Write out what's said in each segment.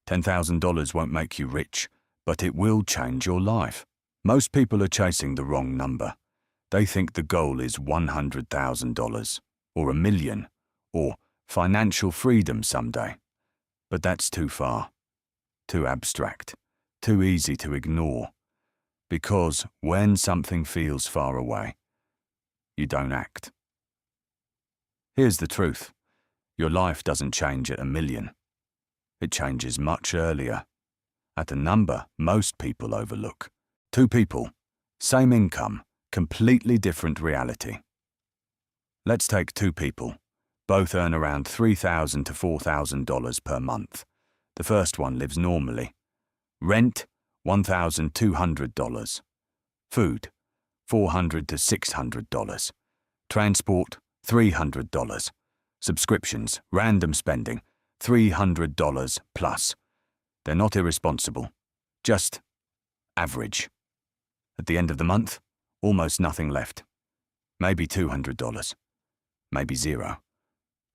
$10,000 won't make you rich, but it will change your life. Most people are chasing the wrong number. They think the goal is $100,000 or $1 million or financial freedom someday. But that's too far, too abstract, too easy to ignore. Because when something feels far away, you don't act. Here's the truth. Your life doesn't change at $1 million. It changes much earlier, at a number most people overlook. 2 people, same income, completely different reality. Let's take 2 people. Both earn around $3,000 to $4,000 per month. The first one lives normally. Rent, $1,200. Food, $400 to $600. Transport, $300. Subscriptions, random spending, $300 plus. They're not irresponsible, just average. At the end of the month, almost nothing left. Maybe $200, maybe zero.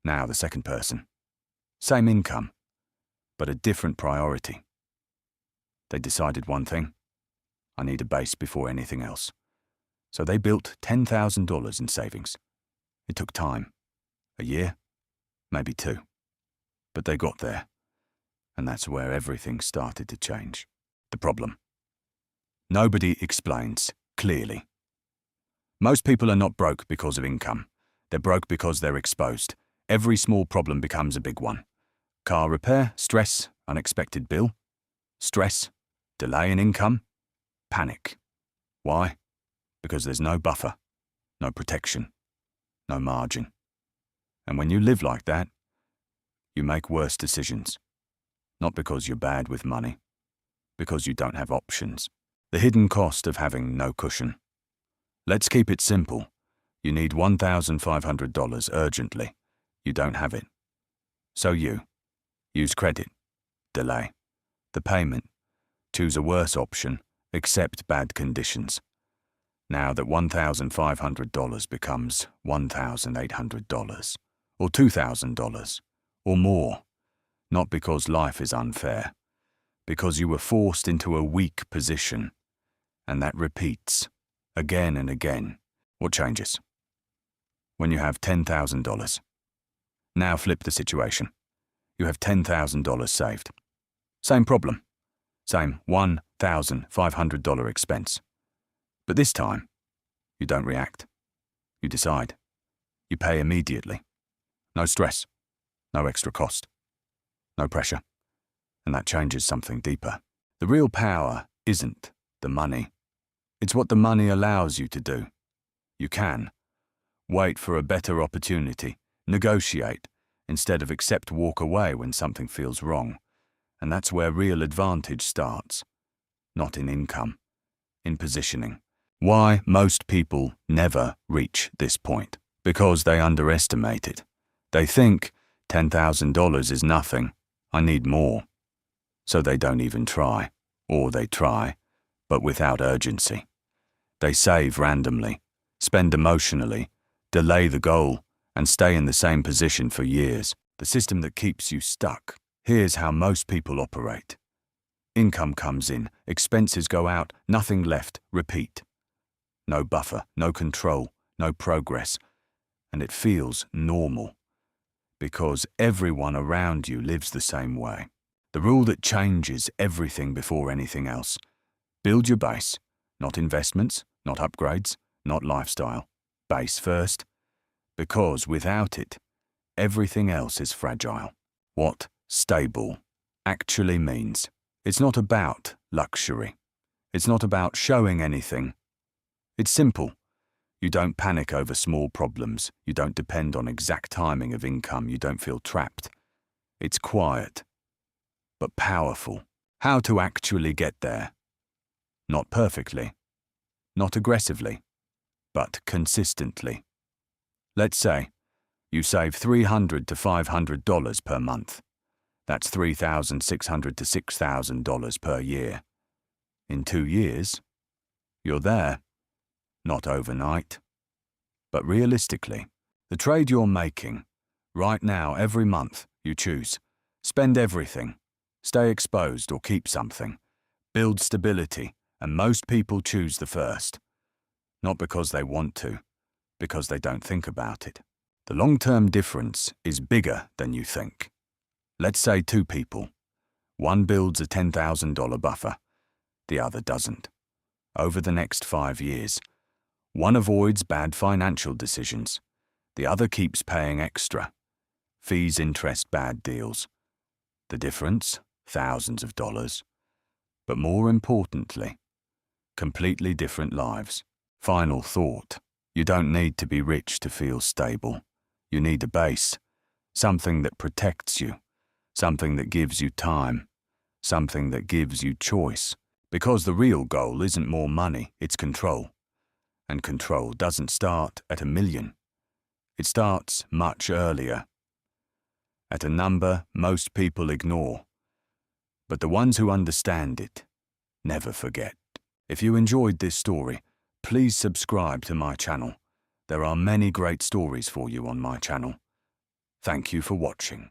Now the second person. Same income, but a different priority. They decided one thing: I need a base before anything else. So they built $10,000 in savings. It took time. A year, maybe 2. But they got there, and that's where everything started to change. The problem: nobody explains clearly. Most people are not broke because of income. They're broke because they're exposed. Every small problem becomes a big one. Car repair, stress, unexpected bill. Stress, delay in income, panic. Why? Because there's no buffer, no protection, no margin. And when you live like that, you make worse decisions. Not because you're bad with money, because you don't have options. The hidden cost of having no cushion. Let's keep it simple. You need $1,500 urgently. You don't have it. So you use credit, delay the payment, choose a worse option, accept bad conditions. Now that $1,500 becomes $1,800 or $2,000 or more, not because life is unfair, because you were forced into a weak position, and that repeats again and again. What changes? When you have $10,000. Now flip the situation. You have $10,000 saved. Same problem. Same $1,500 expense. But this time, you don't react. You decide. You pay immediately. No stress. No extra cost. No pressure. And that changes something deeper. The real power isn't the money. It's what the money allows you to do. You can wait for a better opportunity, negotiate, instead of walk away when something feels wrong. And that's where real advantage starts. Not in income, in positioning. Why most people never reach this point? Because they underestimate it. They think $10,000 is nothing. I need more. So they don't even try. Or they try, but without urgency. They save randomly, spend emotionally, delay the goal, and stay in the same position for years. The system that keeps you stuck. Here's how most people operate. Income comes in, expenses go out, nothing left, repeat. No buffer, no control, no progress. And it feels normal. Because everyone around you lives the same way. The rule that changes everything before anything else. Build your base, not investments, not upgrades, not lifestyle. Base first. Because without it, everything else is fragile. What stable actually means. It's not about luxury. It's not about showing anything. It's simple. You don't panic over small problems. You don't depend on exact timing of income. You don't feel trapped. It's quiet, but powerful. How to actually get there? Not perfectly, not aggressively, but consistently. Let's say you save $300 to $500 per month. That's $3,600 to $6,000 per year. In 2 years, you're there. Not overnight, but realistically. The trade you're making, right now, every month, you choose. Spend everything. Stay exposed or keep something. Build stability, and most people choose the first. Not because they want to, because they don't think about it. The long-term difference is bigger than you think. Let's say two people. One builds a $10,000 buffer, the other doesn't. Over the next 5 years, one avoids bad financial decisions, the other keeps paying extra. Fees, interest, bad deals. The difference? Thousands of dollars. But more importantly, completely different lives. Final thought. You don't need to be rich to feel stable. You need a base, something that protects you, something that gives you time, something that gives you choice. Because the real goal isn't more money, it's control. And control doesn't start at $1 million. It starts much earlier, at a number most people ignore. But the ones who understand it never forget. If you enjoyed this story, please subscribe to my channel. There are many great stories for you on my channel. Thank you for watching.